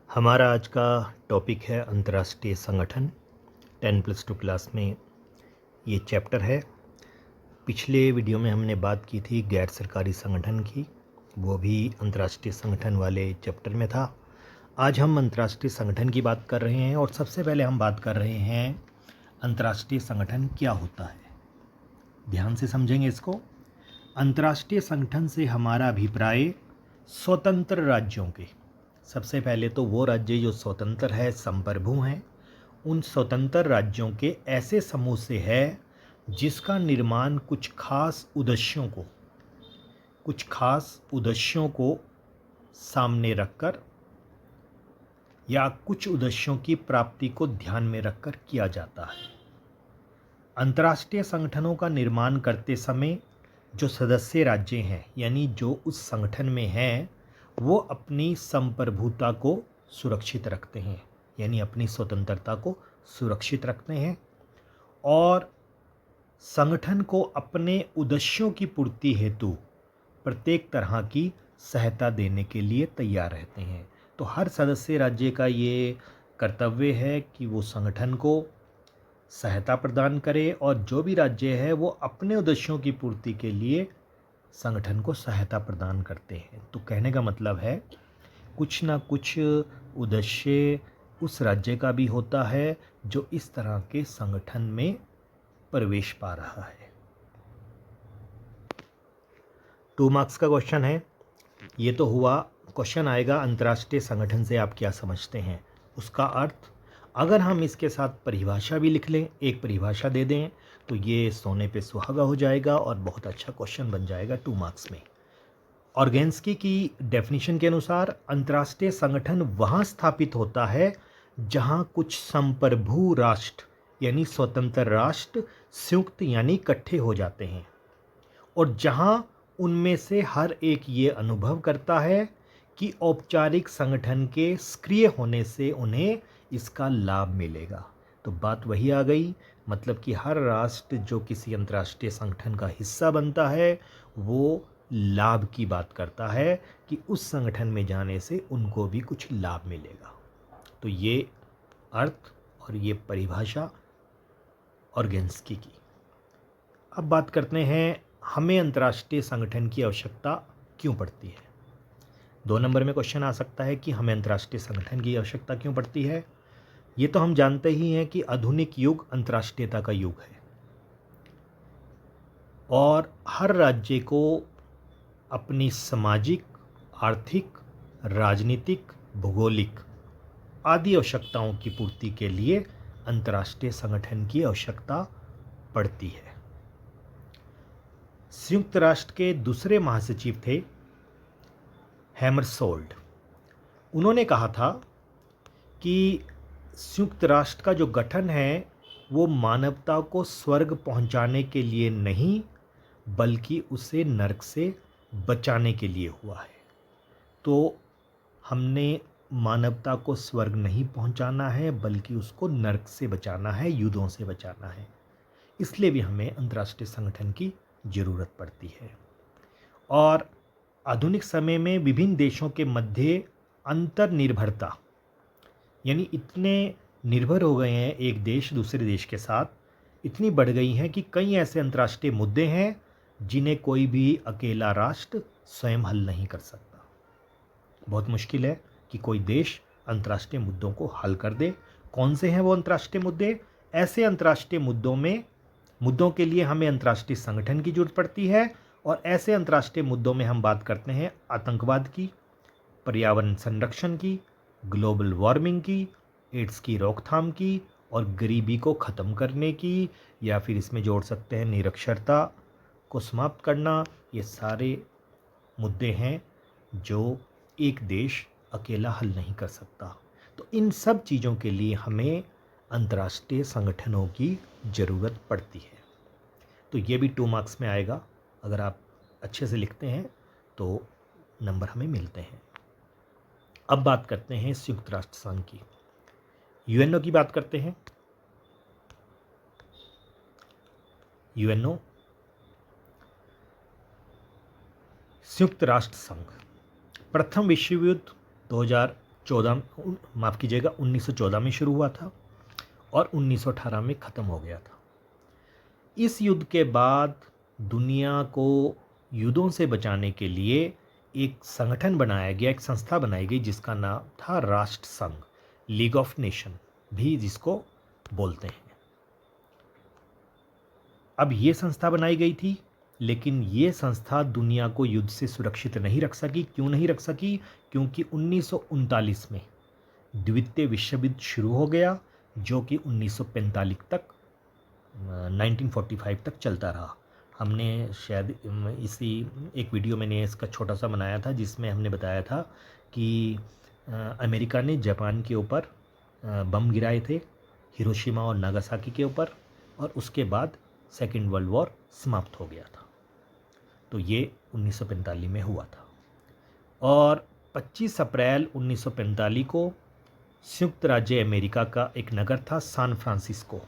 हमारा आज का टॉपिक है अंतर्राष्ट्रीय संगठन। 10+2 क्लास में ये चैप्टर है। पिछले वीडियो में हमने बात की थी गैर सरकारी संगठन की, वो भी अंतर्राष्ट्रीय संगठन वाले चैप्टर में था। आज हम अंतर्राष्ट्रीय संगठन की बात कर रहे हैं और सबसे पहले हम बात कर रहे हैं अंतर्राष्ट्रीय संगठन क्या होता है। ध्यान से समझेंगे इसको। अंतर्राष्ट्रीय संगठन से हमारा अभिप्राय स्वतंत्र राज्यों के, सबसे पहले तो वो राज्य जो स्वतंत्र है, संप्रभु हैं, उन स्वतंत्र राज्यों के ऐसे समूह से है जिसका निर्माण कुछ खास उद्देश्यों को सामने रखकर या कुछ उद्देश्यों की प्राप्ति को ध्यान में रखकर किया जाता है। अंतर्राष्ट्रीय संगठनों का निर्माण करते समय जो सदस्य राज्य हैं, यानी जो उस संगठन में हैं, वो अपनी संप्रभुता को सुरक्षित रखते हैं, यानी अपनी स्वतंत्रता को सुरक्षित रखते हैं और संगठन को अपने उद्देश्यों की पूर्ति हेतु प्रत्येक तरह की सहायता देने के लिए तैयार रहते हैं। तो हर सदस्य राज्य का ये कर्तव्य है कि वो संगठन को सहायता प्रदान करे और जो भी राज्य है वो अपने उद्देश्यों की पूर्ति के लिए संगठन को सहायता प्रदान करते हैं। तो कहने का मतलब है कुछ ना कुछ उद्देश्य उस राज्य का भी होता है जो इस तरह के संगठन में प्रवेश पा रहा है। 2 मार्क्स का क्वेश्चन है। ये तो हुआ, क्वेश्चन आएगा अंतर्राष्ट्रीय संगठन से आप क्या समझते हैं, उसका अर्थ। अगर हम इसके साथ परिभाषा भी लिख लें, एक परिभाषा दे दें, तो ये सोने पे सुहागा हो जाएगा और बहुत अच्छा क्वेश्चन बन जाएगा 2 मार्क्स में। ऑर्गेन्स्की की डेफिनेशन के अनुसार अंतर्राष्ट्रीय संगठन वहाँ स्थापित होता है जहाँ कुछ संप्रभु राष्ट्र यानी स्वतंत्र राष्ट्र संयुक्त यानी इकट्ठे हो जाते हैं और जहाँ उनमें से हर एक ये अनुभव करता है कि औपचारिक संगठन के सक्रिय होने से उन्हें इसका लाभ मिलेगा। तो बात वही आ गई, मतलब कि हर राष्ट्र जो किसी अंतर्राष्ट्रीय संगठन का हिस्सा बनता है वो लाभ की बात करता है कि उस संगठन में जाने से उनको भी कुछ लाभ मिलेगा। तो ये अर्थ और ये परिभाषा ऑर्गेन्स्की की। अब बात करते हैं हमें अंतर्राष्ट्रीय संगठन की आवश्यकता क्यों पड़ती है। 2 नंबर में क्वेश्चन आ सकता है कि हमें अंतर्राष्ट्रीय संगठन की आवश्यकता क्यों पड़ती है। ये तो हम जानते ही हैं कि आधुनिक युग अंतर्राष्ट्रीयता का युग है और हर राज्य को अपनी सामाजिक, आर्थिक, राजनीतिक, भौगोलिक आदि आवश्यकताओं की पूर्ति के लिए अंतर्राष्ट्रीय संगठन की आवश्यकता पड़ती है। संयुक्त राष्ट्र के दूसरे महासचिव थे हैमरसोल्ड। उन्होंने कहा था कि संयुक्त राष्ट्र का जो गठन है वो मानवता को स्वर्ग पहुंचाने के लिए नहीं बल्कि उसे नरक से बचाने के लिए हुआ है। तो हमने मानवता को स्वर्ग नहीं पहुंचाना है बल्कि उसको नरक से बचाना है, युद्धों से बचाना है। इसलिए भी हमें अंतर्राष्ट्रीय संगठन की ज़रूरत पड़ती है। और आधुनिक समय में विभिन्न देशों के मध्य अंतर्निर्भरता, यानी इतने निर्भर हो गए हैं एक देश दूसरे देश के साथ, इतनी बढ़ गई हैं कि कई ऐसे अंतर्राष्ट्रीय मुद्दे हैं जिन्हें कोई भी अकेला राष्ट्र स्वयं हल नहीं कर सकता। बहुत मुश्किल है कि कोई देश अंतर्राष्ट्रीय मुद्दों को हल कर दे। कौन से हैं वो अंतर्राष्ट्रीय मुद्दे? ऐसे अंतर्राष्ट्रीय मुद्दों के लिए हमें अंतर्राष्ट्रीय संगठन की जरूरत पड़ती है और ऐसे अंतर्राष्ट्रीय मुद्दों में हम बात करते हैं आतंकवाद की, पर्यावरण संरक्षण की, ग्लोबल वार्मिंग की, एड्स की रोकथाम की और गरीबी को ख़त्म करने की, या फिर इसमें जोड़ सकते हैं निरक्षरता को समाप्त करना। ये सारे मुद्दे हैं जो एक देश अकेला हल नहीं कर सकता। तो इन सब चीज़ों के लिए हमें अंतर्राष्ट्रीय संगठनों की ज़रूरत पड़ती है। तो ये भी 2 मार्क्स में आएगा। अगर आप अच्छे से लिखते हैं तो नंबर हमें मिलते हैं। अब बात करते हैं संयुक्त राष्ट्र संघ की, यूएनओ की बात करते हैं। यूएनओ संयुक्त राष्ट्र संघ प्रथम विश्व युद्ध 14 माफ़ कीजिएगा 1914 में शुरू हुआ था और 1918 में ख़त्म हो गया था। इस युद्ध के बाद दुनिया को युद्धों से बचाने के लिए एक संगठन बनाया गया, एक संस्था बनाई गई जिसका नाम था राष्ट्र संघ, लीग ऑफ नेशन भी जिसको बोलते हैं। अब ये संस्था बनाई गई थी, लेकिन ये संस्था दुनिया को युद्ध से सुरक्षित नहीं रख सकी। क्यों नहीं रख सकी? क्योंकि 1939 में द्वितीय विश्व युद्ध शुरू हो गया, जो कि 1945 तक 1945 तक चलता रहा। हमने शायद इसी एक वीडियो मैंने इसका छोटा सा बनाया था, जिसमें हमने बताया था कि अमेरिका ने जापान के ऊपर बम गिराए थे, हिरोशिमा और नागासाकी के ऊपर, और उसके बाद सेकेंड वर्ल्ड वॉर समाप्त हो गया था। तो ये 1945 में हुआ था। और 25 अप्रैल 1945 को संयुक्त राज्य अमेरिका का एक नगर था सैन फ्रांसिस्को,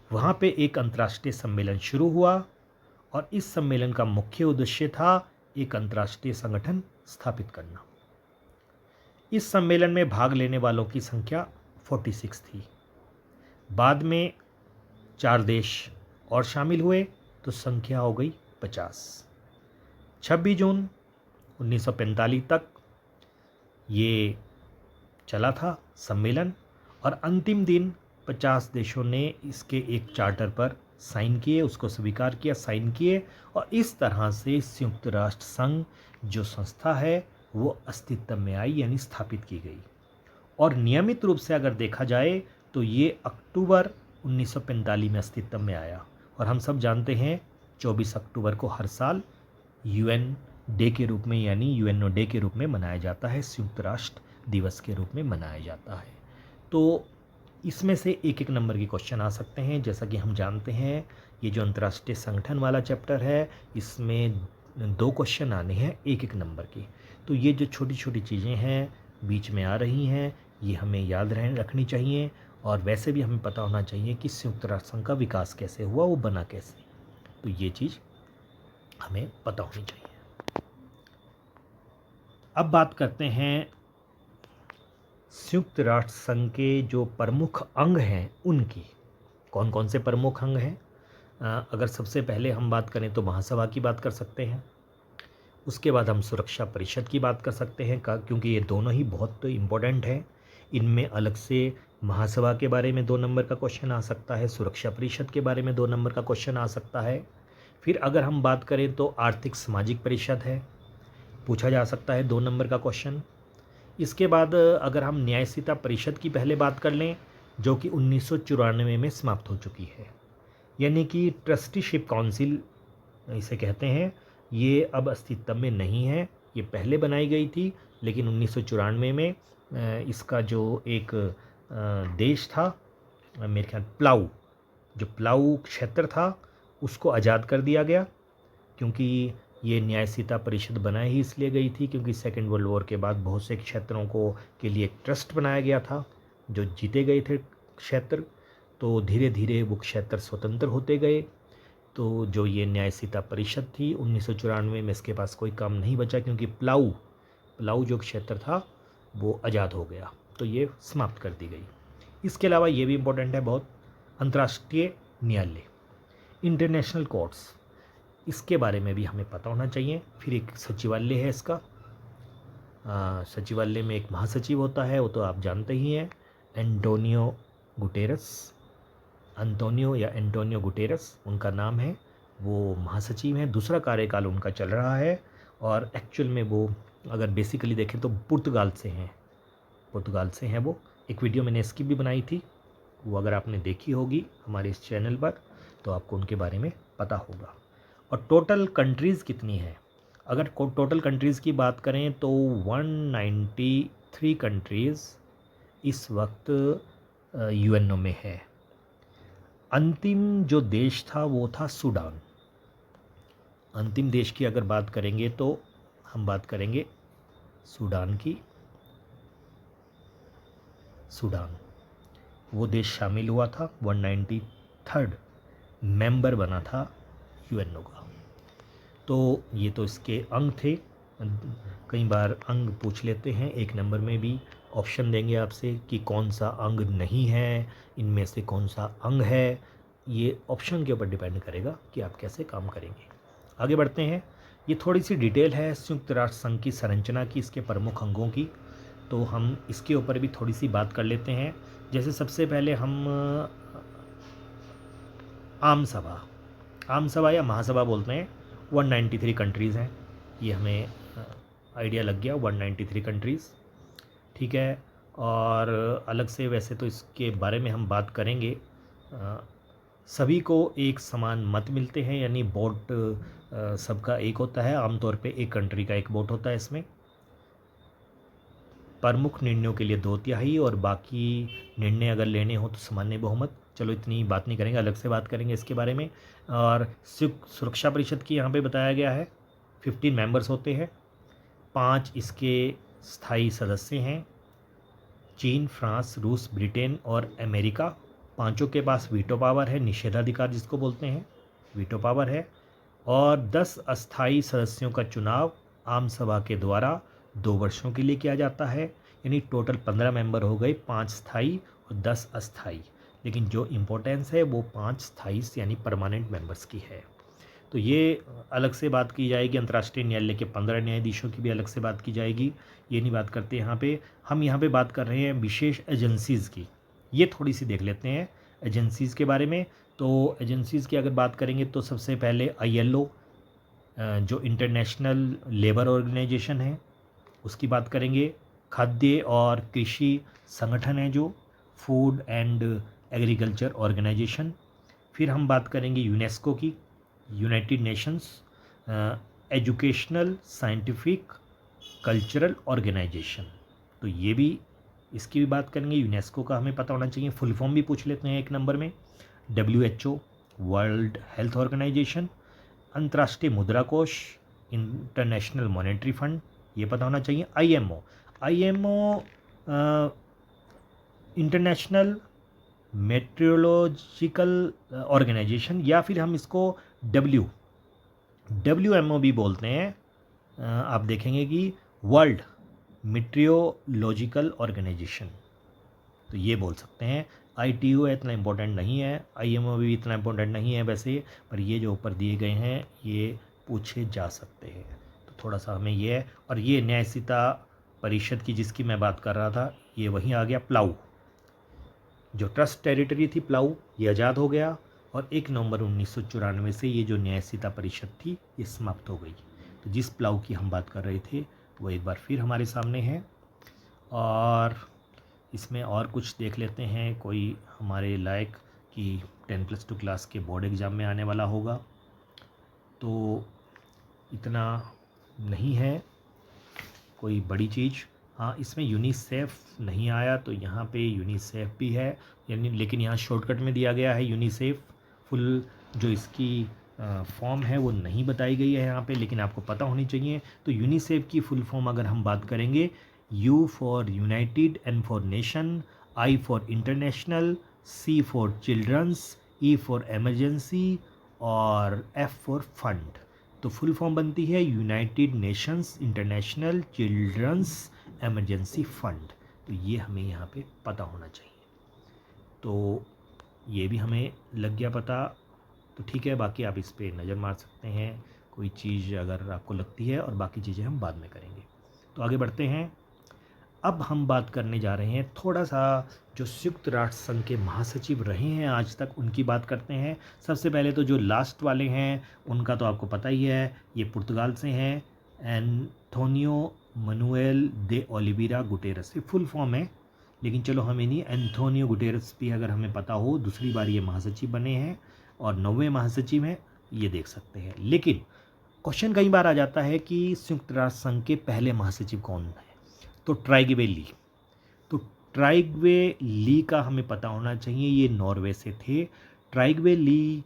वहाँ पे एक अंतर्राष्ट्रीय सम्मेलन शुरू हुआ और इस सम्मेलन का मुख्य उद्देश्य था एक अंतर्राष्ट्रीय संगठन स्थापित करना। इस सम्मेलन में भाग लेने वालों की संख्या 46 थी। बाद में 4 देश और शामिल हुए तो संख्या हो गई 50। 26 जून 1945 तक ये चला था सम्मेलन, और अंतिम दिन 50 देशों ने इसके एक चार्टर पर साइन किए, उसको स्वीकार किया, साइन किए, और इस तरह से संयुक्त राष्ट्र संघ जो संस्था है वो अस्तित्व में आई, यानी स्थापित की गई। और नियमित रूप से अगर देखा जाए तो ये अक्टूबर 1945 में अस्तित्व में आया, और हम सब जानते हैं 24 अक्टूबर को हर साल यूएन डे के रूप में, यानी यूएनओ डे के रूप में मनाया जाता है, संयुक्त राष्ट्र दिवस के रूप में मनाया जाता है। तो इसमें से एक एक नंबर के क्वेश्चन आ सकते हैं। जैसा कि हम जानते हैं ये जो अंतर्राष्ट्रीय संगठन वाला चैप्टर है, इसमें 2 क्वेश्चन आने हैं एक एक नंबर के। तो ये जो छोटी छोटी चीज़ें हैं बीच में आ रही हैं, ये हमें याद रखनी चाहिए, और वैसे भी हमें पता होना चाहिए कि संयुक्त राष्ट्र संघ का विकास कैसे हुआ, वो बना कैसे। तो ये चीज़ हमें पता होनी चाहिए। अब बात करते हैं संयुक्त राष्ट्र संघ के जो प्रमुख अंग हैं उनकी। कौन कौन से प्रमुख अंग हैं? अगर सबसे पहले हम बात करें तो महासभा की बात कर सकते हैं। उसके बाद हम सुरक्षा परिषद की बात कर सकते हैं, क्योंकि ये दोनों ही बहुत इम्पोर्टेंट हैं। इनमें अलग से महासभा के बारे में 2 नंबर का क्वेश्चन आ सकता है, सुरक्षा परिषद के बारे में 2 नंबर का क्वेश्चन आ सकता है। फिर अगर हम बात करें तो आर्थिक सामाजिक परिषद है, पूछा जा सकता है 2 नंबर का क्वेश्चन। इसके बाद अगर हम न्यायशीता परिषद की पहले बात कर लें, जो कि 1994 में समाप्त हो चुकी है, यानी कि ट्रस्टीशिप काउंसिल इसे कहते हैं, ये अब अस्तित्व में नहीं है। ये पहले बनाई गई थी, लेकिन 1994 में इसका जो एक देश था, मेरे ख्याल प्लाऊ क्षेत्र था, उसको आज़ाद कर दिया गया। क्योंकि ये न्यायशीता परिषद बनाई ही इसलिए गई थी क्योंकि सेकेंड वर्ल्ड वॉर के बाद बहुत से क्षेत्रों को के लिए एक ट्रस्ट बनाया गया था, जो जीते गए थे क्षेत्र, तो धीरे धीरे वो क्षेत्र स्वतंत्र होते गए। तो जो ये न्यायशीता परिषद थी 1994 में, इसके पास कोई काम नहीं बचा, क्योंकि प्लाऊ जो क्षेत्र था वो आज़ाद हो गया, तो ये समाप्त कर दी गई। इसके अलावा ये भी इम्पोर्टेंट है बहुत, अंतर्राष्ट्रीय न्यायालय, इंटरनेशनल कोर्ट्स, इसके बारे में भी हमें पता होना चाहिए। फिर एक सचिवालय है इसका, सचिवालय में एक महासचिव होता है, वो तो आप जानते ही हैं, एंटोनियो गुटेरस उनका नाम है, वो महासचिव हैं। दूसरा कार्यकाल उनका चल रहा है, और एक्चुअल में वो अगर बेसिकली देखें तो पुर्तगाल से हैं वो। एक वीडियो मैंने इसकी भी बनाई थी, वो अगर आपने देखी होगी हमारे इस चैनल पर तो आपको उनके बारे में पता होगा। और टोटल कंट्रीज़ कितनी है? अगर टोटल कंट्रीज़ की बात करें तो 193 कंट्रीज़ इस वक्त यूएनओ में है। अंतिम जो देश था वो था सूडान। अंतिम देश की अगर बात करेंगे तो हम बात करेंगे सूडान की। सूडान वो देश शामिल हुआ था, 193rd मेंबर बना था यूएनओ का। तो ये तो इसके अंग थे। कई बार अंग पूछ लेते हैं 1 नंबर में भी ऑप्शन देंगे आपसे कि कौन सा अंग नहीं है, इनमें से कौन सा अंग है। ये ऑप्शन के ऊपर डिपेंड करेगा कि आप कैसे काम करेंगे। आगे बढ़ते हैं। ये थोड़ी सी डिटेल है संयुक्त राष्ट्र संघ की संरचना की, इसके प्रमुख अंगों की, तो हम इसके ऊपर भी थोड़ी सी बात कर लेते हैं। जैसे सबसे पहले हम आम सभा या महासभा बोलते हैं। 193 कंट्रीज़ हैं, ये हमें आइडिया लग गया। 193 कंट्रीज़, ठीक है। और अलग से वैसे तो इसके बारे में हम बात करेंगे। सभी को एक समान मत मिलते हैं, यानी वोट सबका एक होता है। आमतौर पे एक कंट्री का एक वोट होता है इसमें। प्रमुख निर्णयों के लिए 2/3 और बाकी निर्णय अगर लेने हो तो सामान्य बहुमत। चलो इतनी बात नहीं करेंगे, अलग से बात करेंगे इसके बारे में। और सुरक्षा परिषद की यहाँ पे बताया गया है 15 मेंबर्स होते हैं। 5 इसके स्थायी सदस्य हैं, चीन, फ्रांस, रूस, ब्रिटेन और अमेरिका। पांचों के पास वीटो पावर है, निषेधाधिकार जिसको बोलते हैं, वीटो पावर है। और 10 अस्थायी सदस्यों का चुनाव आम सभा के द्वारा 2 वर्षों के लिए किया जाता है। यानी टोटल 15 मेंबर हो गए, 5 स्थायी और 10 अस्थायी। लेकिन जो इम्पोर्टेंस है वो 5 स्थायी यानी परमानेंट मेंबर्स की है। तो ये अलग से बात की जाएगी। अंतर्राष्ट्रीय न्यायालय के 15 न्यायाधीशों की भी अलग से बात की जाएगी, ये नहीं बात करते यहाँ पे। हम यहाँ पे बात कर रहे हैं विशेष एजेंसीज़ की, ये थोड़ी सी देख लेते हैं एजेंसीज़ के बारे में। तो एजेंसीज़ की अगर बात करेंगे तो सबसे पहले ILO, जो इंटरनेशनल लेबर ऑर्गेनाइजेशन है, उसकी बात करेंगे। खाद्य और कृषि संगठन है जो फूड एंड एग्रीकल्चर ऑर्गेनाइजेशन। फिर हम बात करेंगे यूनेस्को की, United Nations Educational Scientific Cultural Organization, तो ये भी, इसकी भी बात करेंगे। यूनेस्को का हमें पता होना चाहिए, फुल फॉर्म भी पूछ लेते हैं एक नंबर में। WHO वर्ल्ड हेल्थ ऑर्गेनाइजेशन, अंतर्राष्ट्रीय मुद्रा कोष, इंटरनेशनल मॉनेटरी फंड, ये पता होना चाहिए। IMO इंटरनेशनल मेट्रोलॉजिकल ऑर्गेनाइजेशन, या फिर हम इसको WMO भी बोलते हैं। आप देखेंगे कि वर्ल्ड मेट्रोलॉजिकल ऑर्गेनाइजेशन, तो ये बोल सकते हैं। ITO इतना इम्पोर्टेंट नहीं है, IMO भी इतना इम्पोर्टेंट नहीं है वैसे, पर ये जो ऊपर दिए गए हैं ये पूछे जा सकते हैं, तो थोड़ा सा हमें ये है। और ये न्यायसीता परिषद की जिसकी मैं बात कर रहा था, ये वहीं आ गया। प्लाऊ, जो ट्रस्ट टेरिटरी थी प्लाऊ, ये आज़ाद हो गया और 1 नवंबर 1994 से ये जो न्यायसीता परिषद थी ये समाप्त हो गई। तो जिस प्लाऊ की हम बात कर रहे थे वो एक बार फिर हमारे सामने है। और इसमें और कुछ देख लेते हैं, कोई हमारे लायक कि 10+2 क्लास के बोर्ड एग्ज़ाम में आने वाला होगा, तो इतना नहीं है कोई बड़ी चीज़। हाँ, इसमें यूनिसेफ नहीं आया, तो यहाँ पे यूनिसेफ भी है, यानी लेकिन यहाँ शॉर्टकट में दिया गया है यूनिसेफ। फुल जो इसकी फॉर्म है वो नहीं बताई गई है यहाँ पे, लेकिन आपको पता होनी चाहिए। तो यूनिसेफ की फुल फॉर्म अगर हम बात करेंगे, U for United, N for nation, I for international, C for childrens, E for emergency और F फॉर फंड। तो फुल फॉर्म बनती है United Nations International Childrens Emergency Fund. तो ये हमें यहाँ पे पता होना चाहिए। तो ये भी हमें लग गया पता, तो ठीक है। बाकी आप इस पे नज़र मार सकते हैं कोई चीज़ अगर आपको लगती है, और बाकी चीज़ें हम बाद में करेंगे। तो आगे बढ़ते हैं। अब हम बात करने जा रहे हैं थोड़ा सा जो संयुक्त राष्ट्र संघ के महासचिव रहे हैं आज तक, उनकी बात करते हैं। सबसे पहले तो जो लास्ट वाले हैं उनका तो आपको पता ही है, ये पुर्तगाल से हैं, एंथोनियो मनुएल दे ओलिवेरा गुटेरस, ये फुल फॉर्म है, लेकिन चलो हमें नहीं, एंथोनियो गुटेरस भी अगर हमें पता हो, दूसरी बार ये महासचिव बने हैं और 9वें महासचिव हैं, ये देख सकते हैं। लेकिन क्वेश्चन कई बार आ जाता है कि संयुक्त राष्ट्र संघ के पहले महासचिव कौन है, तो ट्राइगवे ली। तो ट्राइगवे ली का हमें पता होना चाहिए, ये नॉर्वे से थे। ट्राइगवे ली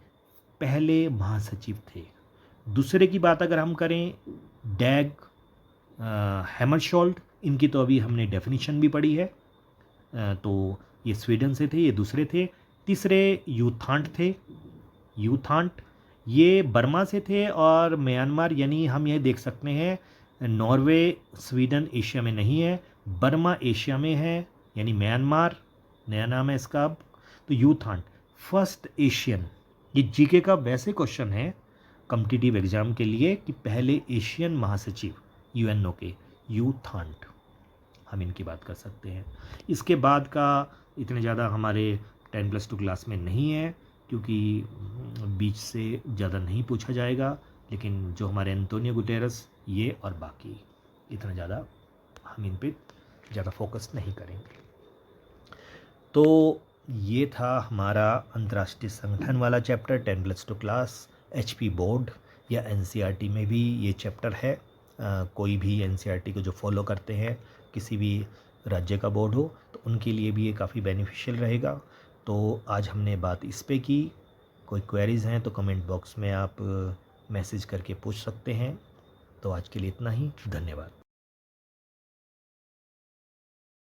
पहले महासचिव थे। दूसरे की बात अगर हम करें, डैग हैमरशोल्ड, इनकी तो अभी हमने डेफिनेशन भी पढ़ी है, तो ये स्वीडन से थे, ये दूसरे थे। तीसरे यूथांट थे, यूथांट ये बर्मा से थे और म्यांमार, यानी हम ये देख सकते हैं नॉर्वे स्वीडन एशिया में नहीं है, बर्मा एशिया में है यानी म्यांमार नया नाम है इसका अब। तो यूथांड फर्स्ट एशियन, ये जीके का वैसे क्वेश्चन है कॉम्पिटिटिव एग्जाम के लिए कि पहले एशियन महासचिव यूएनओ के यूथांड, हम इनकी बात कर सकते हैं। इसके बाद का इतने ज़्यादा हमारे 10+2 क्लास में नहीं है क्योंकि बीच से ज़्यादा नहीं पूछा जाएगा, लेकिन जो हमारे एंटोनियो गुटेरस ये और बाकी इतना ज़्यादा हम इन पे ज़्यादा फोकस नहीं करेंगे। तो ये था हमारा अंतर्राष्ट्रीय संगठन वाला चैप्टर 10+2 क्लास। एचपी बोर्ड या एनसीईआरटी में भी ये चैप्टर है। कोई भी एनसीईआरटी को जो फॉलो करते हैं किसी भी राज्य का बोर्ड हो तो उनके लिए भी ये काफ़ी बेनिफिशियल रहेगा। तो आज हमने बात इस पे की। कोई क्वेरीज़ हैं तो कमेंट बॉक्स में आप मैसेज करके पूछ सकते हैं। तो आज के लिए इतना ही, धन्यवाद।